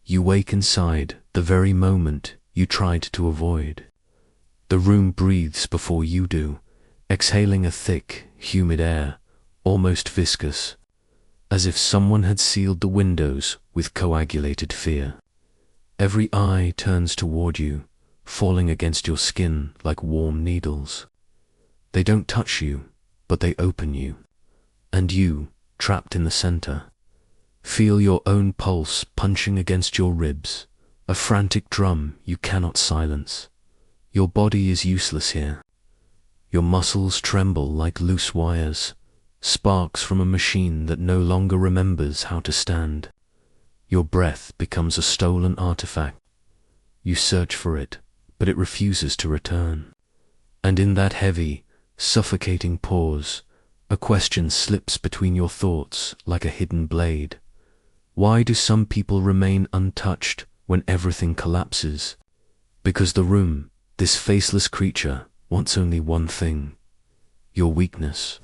You wake inside the very moment you tried to avoid. The room breathes before you do, exhaling a thick, humid air, almost viscous, as if someone had sealed the windows with coagulated fear. Every eye turns toward you, falling against your skin like warm needles. They don't touch you, but they open you. And you, trapped in the center, feel your own pulse punching against your ribs, a frantic drum you cannot silence. Your body is useless here. Your muscles tremble like loose wires, sparks from a machine that no longer remembers how to stand. Your breath becomes a stolen artifact. You search for it, but it refuses to return. And in that heavy, suffocating pause, a question slips between your thoughts like a hidden blade. Why do some people remain untouched when everything collapses? Because the room, this faceless creature, wants only one thing: your weakness.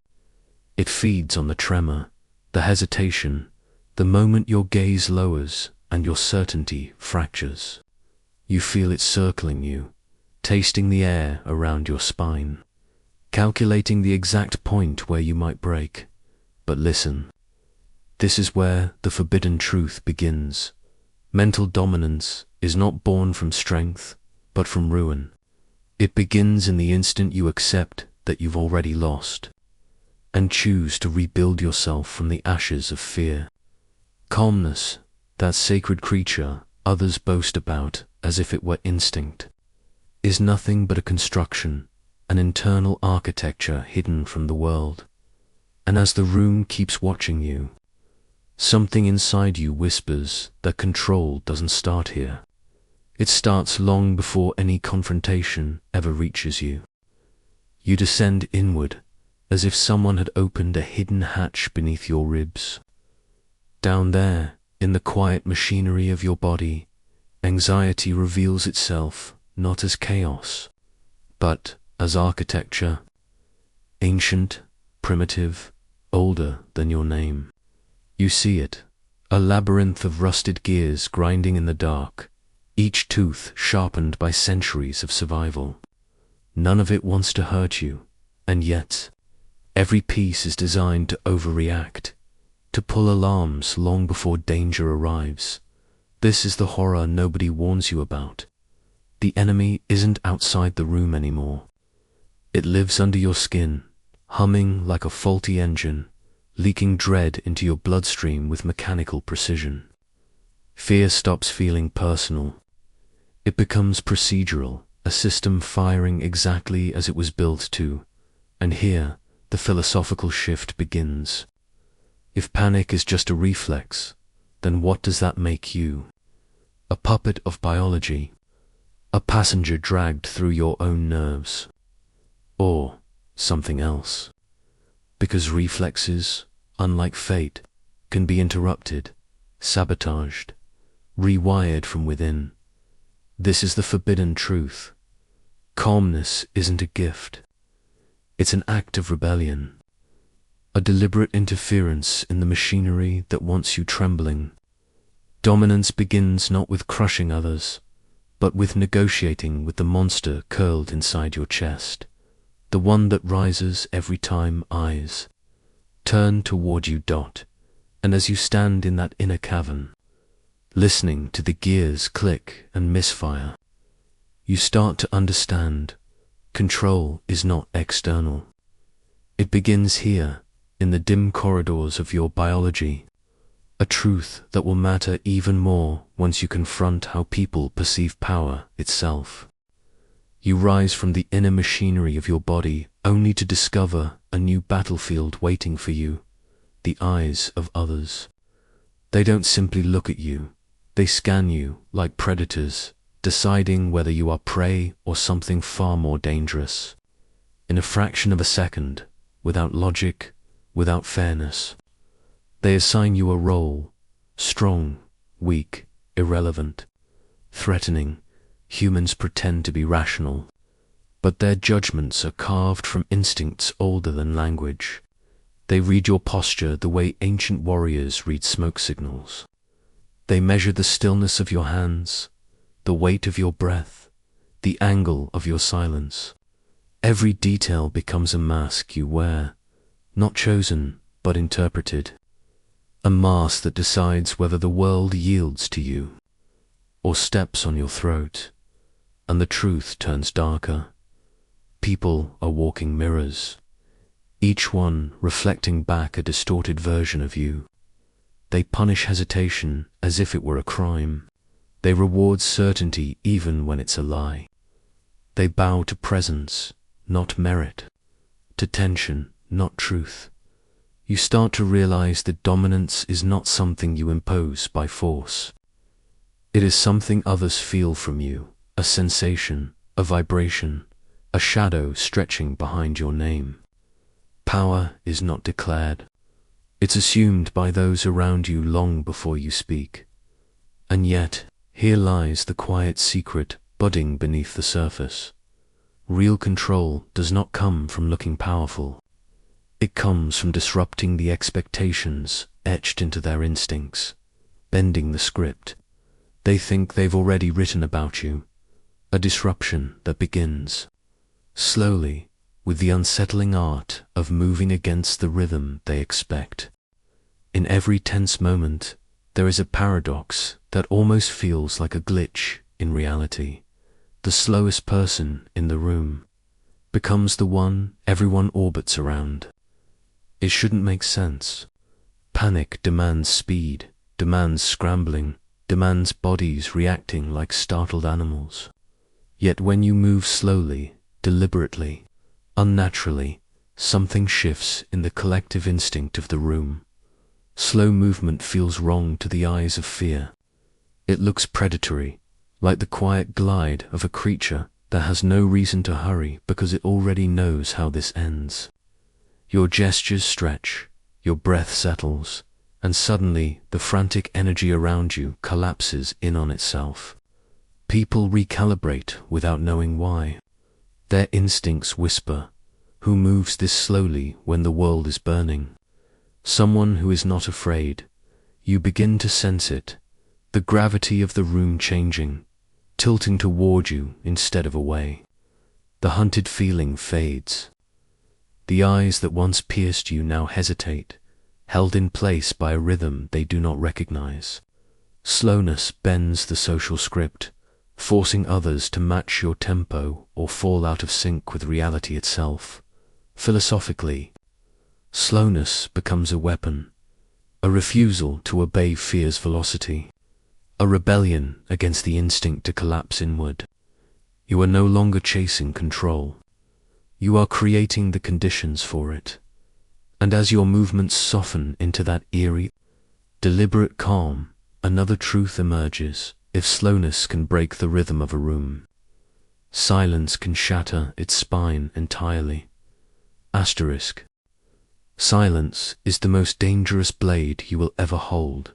It feeds on the tremor, the hesitation, the moment your gaze lowers and your certainty fractures. You feel it circling you, tasting the air around your spine, calculating the exact point where you might break. But listen, this is where the forbidden truth begins. Mental dominance is not born from strength, but from ruin. It begins in the instant you accept that you've already lost, and choose to rebuild yourself from the ashes of fear. Calmness, that sacred creature others boast about as if it were instinct, is nothing but a construction, an internal architecture hidden from the world. And as the room keeps watching you, something inside you whispers that control doesn't start here. It starts long before any confrontation ever reaches you. You descend inward, as if someone had opened a hidden hatch beneath your ribs. Down there, in the quiet machinery of your body, anxiety reveals itself not as chaos, but as architecture, ancient, primitive, older than your name. You see it, a labyrinth of rusted gears grinding in the dark, each tooth sharpened by centuries of survival. None of it wants to hurt you, and yet every piece is designed to overreact, to pull alarms long before danger arrives. This is the horror nobody warns you about. The enemy isn't outside the room anymore. It lives under your skin, humming like a faulty engine, leaking dread into your bloodstream with mechanical precision. Fear stops feeling personal. It becomes procedural, a system firing exactly as it was built to. And here, the philosophical shift begins. If panic is just a reflex, then what does that make you? A puppet of biology, a passenger dragged through your own nerves, or something else? Because reflexes, unlike fate, can be interrupted, sabotaged, rewired from within. This is the forbidden truth. Calmness isn't a gift. It's an act of rebellion, a deliberate interference in the machinery that wants you trembling. Dominance begins not with crushing others, but with negotiating with the monster curled inside your chest, the one that rises every time eyes turn toward you. And as you stand in that inner cavern, listening to the gears click and misfire, you start to understand control is not external. It begins here, in the dim corridors of your biology, a truth that will matter even more once you confront how people perceive power itself. You rise from the inner machinery of your body only to discover a new battlefield waiting for you, the eyes of others. They don't simply look at you, they scan you like predators, deciding whether you are prey or something far more dangerous. In a fraction of a second, without logic, without fairness, they assign you a role: strong, weak, irrelevant, threatening. Humans pretend to be rational, but their judgments are carved from instincts older than language. They read your posture the way ancient warriors read smoke signals. They measure the stillness of your hands, the weight of your breath, the angle of your silence. Every detail becomes a mask you wear, not chosen, but interpreted. A mask that decides whether the world yields to you or steps on your throat, and the truth turns darker. People are walking mirrors, each one reflecting back a distorted version of you. They punish hesitation as if it were a crime. They reward certainty even when it's a lie. They bow to presence, not merit, to tension, not truth. You start to realize that dominance is not something you impose by force. It is something others feel from you, a sensation, a vibration, a shadow stretching behind your name. Power is not declared. It's assumed by those around you long before you speak. And yet, here lies the quiet secret budding beneath the surface. Real control does not come from looking powerful. It comes from disrupting the expectations etched into their instincts, bending the script. They think they've already written about you, a disruption that begins slowly, with the unsettling art of moving against the rhythm they expect. In every tense moment, there is a paradox that almost feels like a glitch in reality. The slowest person in the room becomes the one everyone orbits around. It shouldn't make sense. Panic demands speed, demands scrambling, demands bodies reacting like startled animals. Yet when you move slowly, deliberately, unnaturally, something shifts in the collective instinct of the room. Slow movement feels wrong to the eyes of fear. It looks predatory, like the quiet glide of a creature that has no reason to hurry because it already knows how this ends. Your gestures stretch, your breath settles, and suddenly the frantic energy around you collapses in on itself. People recalibrate without knowing why. Their instincts whisper, who moves this slowly when the world is burning? Someone who is not afraid. You begin to sense it, the gravity of the room changing, tilting toward you instead of away. The hunted feeling fades. The eyes that once pierced you now hesitate, held in place by a rhythm they do not recognize. Slowness bends the social script, forcing others to match your tempo or fall out of sync with reality itself. Philosophically, slowness becomes a weapon, a refusal to obey fear's velocity, a rebellion against the instinct to collapse inward. You are no longer chasing control. You are creating the conditions for it. And as your movements soften into that eerie, deliberate calm, another truth emerges. If slowness can break the rhythm of a room, silence can shatter its spine entirely. Asterisk. Silence is the most dangerous blade you will ever hold,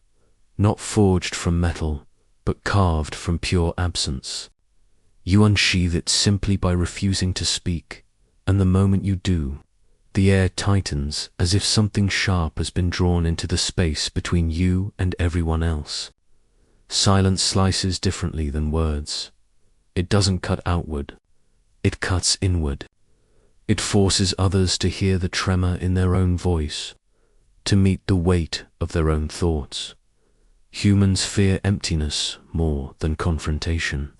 not forged from metal, but carved from pure absence. You unsheathe it simply by refusing to speak, and the moment you do, the air tightens as if something sharp has been drawn into the space between you and everyone else. Silence slices differently than words. It doesn't cut outward, it cuts inward. It forces others to hear the tremor in their own voice, to meet the weight of their own thoughts. Humans fear emptiness more than confrontation.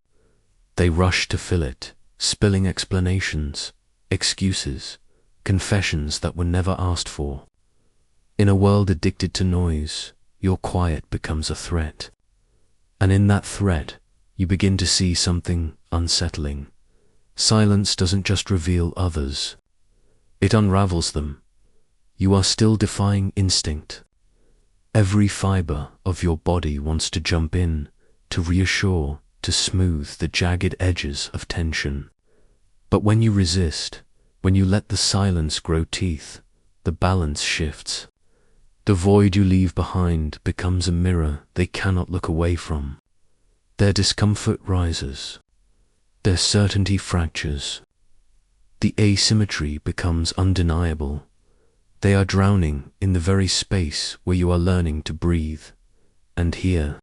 They rush to fill it, spilling explanations, excuses, confessions that were never asked for. In a world addicted to noise, your quiet becomes a threat. And in that threat, you begin to see something unsettling. Silence doesn't just reveal others. It unravels them. You are still defying instinct. Every fiber of your body wants to jump in, to reassure, to smooth the jagged edges of tension. But when you resist, when you let the silence grow teeth, the balance shifts. The void you leave behind becomes a mirror they cannot look away from. Their discomfort rises. Their certainty fractures. The asymmetry becomes undeniable. They are drowning in the very space where you are learning to breathe. And here,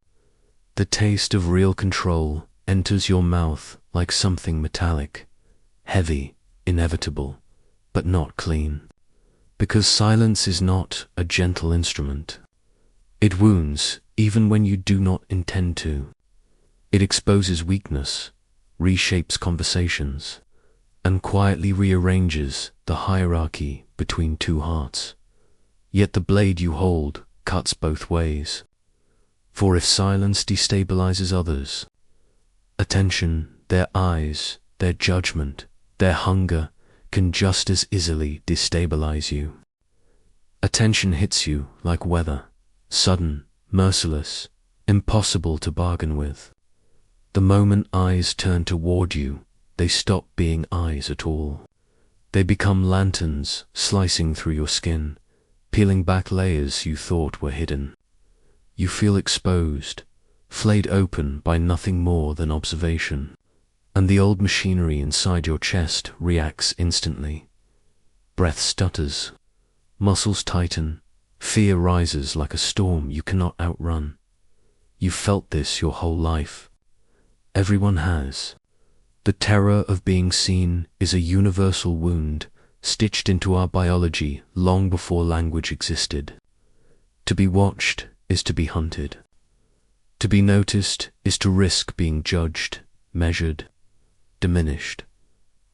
The taste of real control enters your mouth like something metallic, heavy, inevitable, but not clean. Because silence is not a gentle instrument. It wounds even when you do not intend to. It exposes weakness, reshapes conversations, and quietly rearranges the hierarchy between two hearts. Yet the blade you hold cuts both ways. For if silence destabilizes others, attention, their eyes, their judgment, their hunger can just as easily destabilize you. Attention hits you like weather, sudden, merciless, impossible to bargain with. The moment eyes turn toward you, they stop being eyes at all. They become lanterns slicing through your skin, peeling back layers you thought were hidden. You feel exposed, flayed open by nothing more than observation, and the old machinery inside your chest reacts instantly. Breath stutters, muscles tighten, fear rises like a storm you cannot outrun. You've felt this your whole life. Everyone has. The terror of being seen is a universal wound stitched into our biology long before language existed. To be watched is to be hunted. To be noticed is to risk being judged, measured, diminished.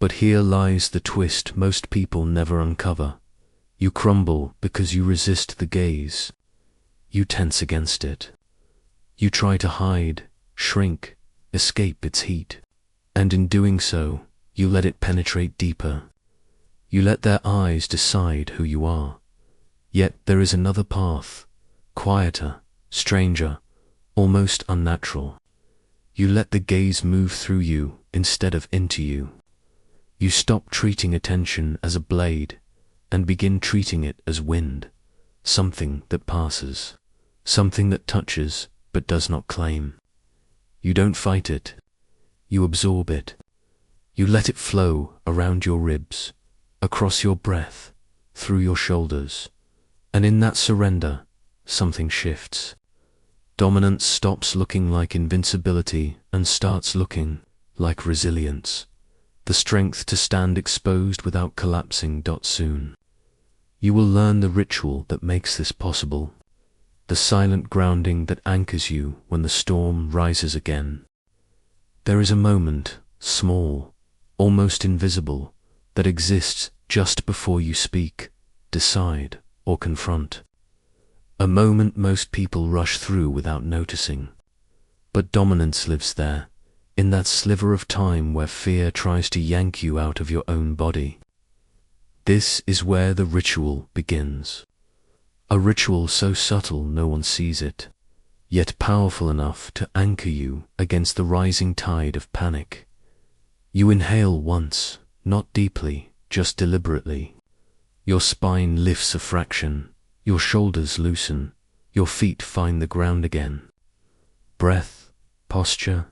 But here lies the twist most people never uncover. You crumble because you resist the gaze. You tense against it. You try to hide, shrink, escape its heat. And in doing so, you let it penetrate deeper. You let their eyes decide who you are. Yet there is another path, quieter, stranger, almost unnatural. You let the gaze move through you instead of into you. You stop treating attention as a blade and begin treating it as wind, something that passes, something that touches but does not claim. You don't fight it. You absorb it. You let it flow around your ribs, across your breath, through your shoulders. And in that surrender, something shifts. Dominance stops looking like invincibility and starts looking like resilience. The strength to stand exposed without collapsing. Soon. You will learn the ritual that makes this possible. The silent grounding that anchors you when the storm rises again. There is a moment, small, almost invisible, that exists just before you speak, decide, or confront. A moment most people rush through without noticing. But dominance lives there, in that sliver of time where fear tries to yank you out of your own body. This is where the ritual begins. A ritual so subtle no one sees it, yet powerful enough to anchor you against the rising tide of panic. You inhale once, not deeply, just deliberately. Your spine lifts a fraction, your shoulders loosen, your feet find the ground again. Breath, posture,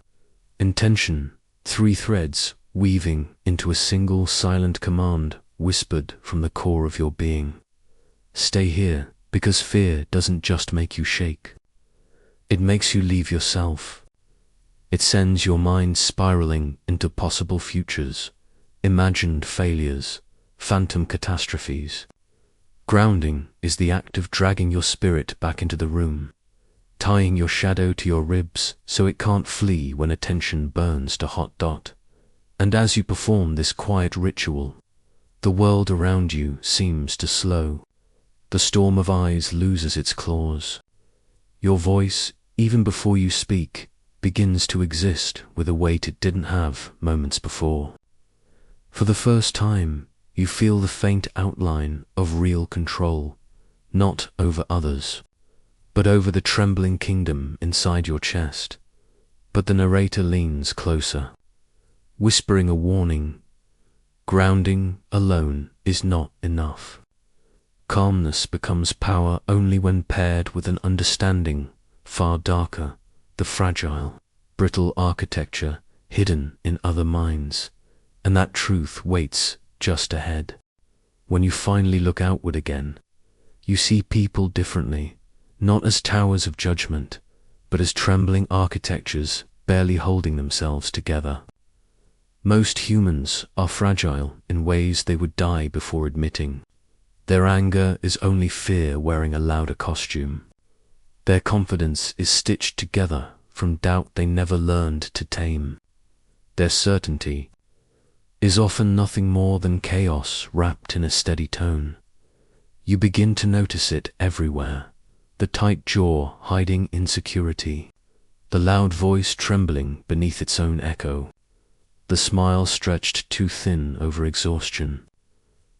intention, 3 threads weaving into a single silent command whispered from the core of your being. Stay here, because fear doesn't just make you shake. It makes you leave yourself. It sends your mind spiraling into possible futures, imagined failures, phantom catastrophes. Grounding is the act of dragging your spirit back into the room, tying your shadow to your ribs so it can't flee when attention burns to hot dot. And as you perform this quiet ritual, the world around you seems to slow. The storm of eyes loses its claws. Your voice, even before you speak, begins to exist with a weight it didn't have moments before. For the first time, you feel the faint outline of real control, not over others, but over the trembling kingdom inside your chest. But the narrator leans closer, whispering a warning. Grounding alone is not enough. Calmness becomes power only when paired with an understanding far darker, the fragile, brittle architecture hidden in other minds, and that truth waits just ahead. When you finally look outward again, you see people differently, not as towers of judgment, but as trembling architectures barely holding themselves together. Most humans are fragile in ways they would die before admitting. Their anger is only fear wearing a louder costume. Their confidence is stitched together from doubt they never learned to tame. Their certainty is often nothing more than chaos wrapped in a steady tone. You begin to notice it everywhere, the tight jaw hiding insecurity, the loud voice trembling beneath its own echo, the smile stretched too thin over exhaustion.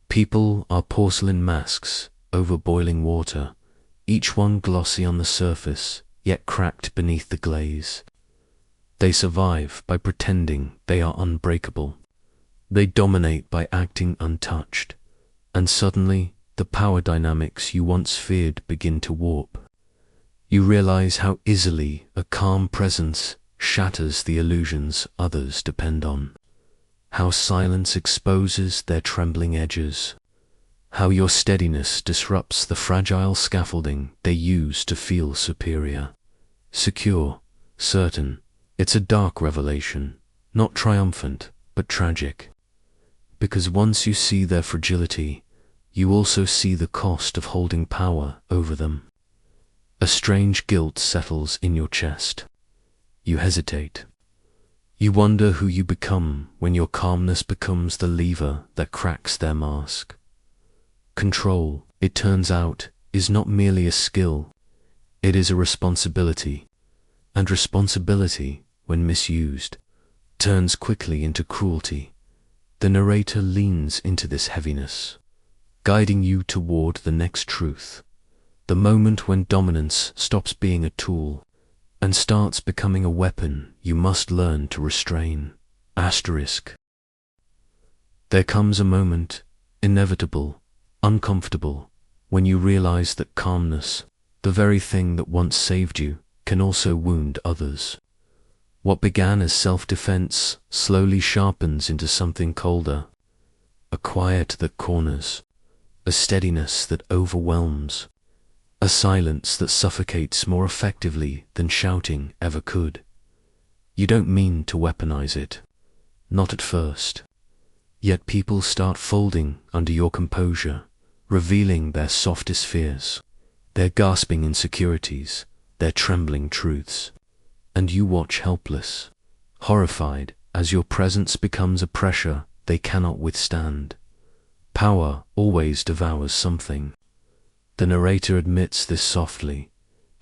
People are porcelain masks over boiling water, each one glossy on the surface, yet cracked beneath the glaze. They survive by pretending they are unbreakable. They dominate by acting untouched, and suddenly the power dynamics you once feared begin to warp. You realize how easily a calm presence shatters the illusions others depend on, how silence exposes their trembling edges, how your steadiness disrupts the fragile scaffolding they use to feel superior. Secure, certain, it's a dark revelation, not triumphant, but tragic. Because once you see their fragility, you also see the cost of holding power over them. A strange guilt settles in your chest. You hesitate. You wonder who you become when your calmness becomes the lever that cracks their mask. Control, it turns out, is not merely a skill, it is a responsibility. And responsibility, when misused, turns quickly into cruelty. The narrator leans into this heaviness, guiding you toward the next truth, the moment when dominance stops being a tool and starts becoming a weapon you must learn to restrain. Asterisk. There comes a moment, inevitable, uncomfortable, when you realize that calmness, the very thing that once saved you, can also wound others. What began as self-defense slowly sharpens into something colder, a quiet that corners, a steadiness that overwhelms, a silence that suffocates more effectively than shouting ever could. You don't mean to weaponize it, not at first. Yet people start folding under your composure, revealing their softest fears, their gasping insecurities, their trembling truths. And you watch helpless, horrified, as your presence becomes a pressure they cannot withstand. Power always devours something. The narrator admits this softly,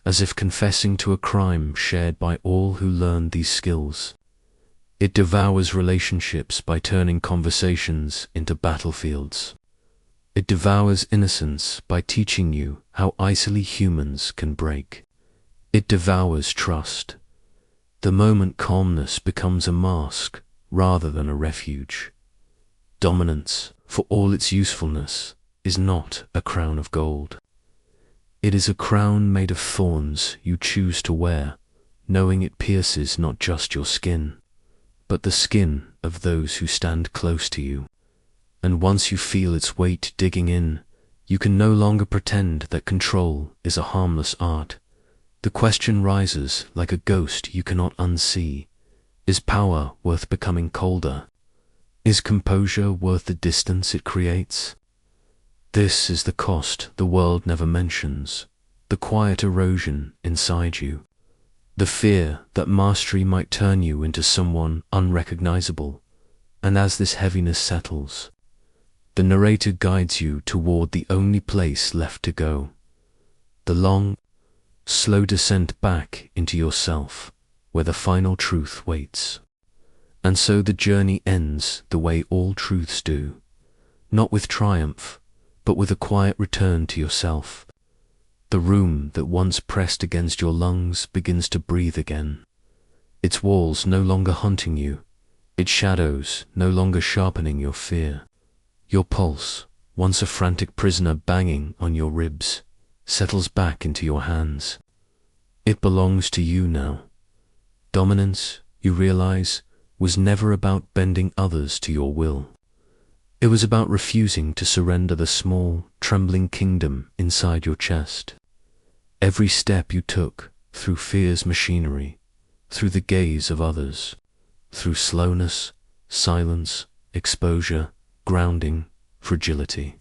as if confessing to a crime shared by all who learn these skills. It devours relationships by turning conversations into battlefields. It devours innocence by teaching you how easily humans can break. It devours trust. The moment calmness becomes a mask rather than a refuge. Dominance, for all its usefulness, is not a crown of gold. It is a crown made of thorns you choose to wear, knowing it pierces not just your skin, but the skin of those who stand close to you. And once you feel its weight digging in, you can no longer pretend that control is a harmless art. The question rises like a ghost you cannot unsee. Is power worth becoming colder? Is composure worth the distance it creates? This is the cost the world never mentions, the quiet erosion inside you, the fear that mastery might turn you into someone unrecognizable. And as this heaviness settles, the narrator guides you toward the only place left to go, the long, slow descent back into yourself, where the final truth waits. And so the journey ends the way all truths do, not with triumph, but with a quiet return to yourself. The room that once pressed against your lungs begins to breathe again, its walls no longer hunting you, its shadows no longer sharpening your fear. Your pulse, once a frantic prisoner banging on your ribs, settles back into your hands. It belongs to you now. Dominance, you realize, was never about bending others to your will. It was about refusing to surrender the small, trembling kingdom inside your chest. Every step you took through fear's machinery, through the gaze of others, through slowness, silence, exposure, grounding, fragility,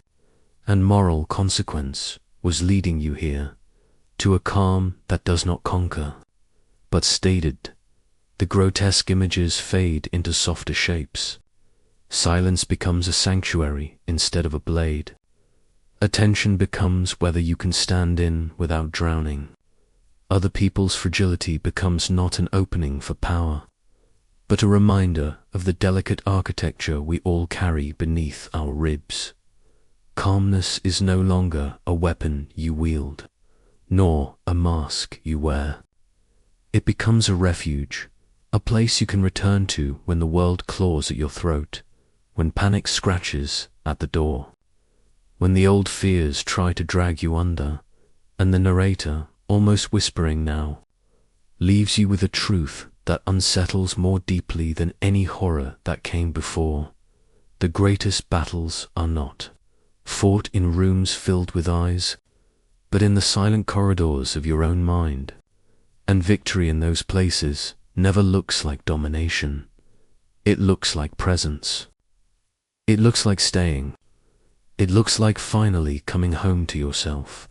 and moral consequence was leading you here, to a calm that does not conquer, but stated. The grotesque images fade into softer shapes. Silence becomes a sanctuary instead of a blade. Attention becomes whether you can stand in without drowning. Other people's fragility becomes not an opening for power, but a reminder of the delicate architecture we all carry beneath our ribs. Calmness is no longer a weapon you wield, nor a mask you wear. It becomes a refuge, a place you can return to when the world claws at your throat, when panic scratches at the door, when the old fears try to drag you under, and the narrator, almost whispering now, leaves you with a truth that unsettles more deeply than any horror that came before. The greatest battles are not fought in rooms filled with eyes, but in the silent corridors of your own mind. And victory in those places never looks like domination. It looks like presence. It looks like staying. It looks like finally coming home to yourself.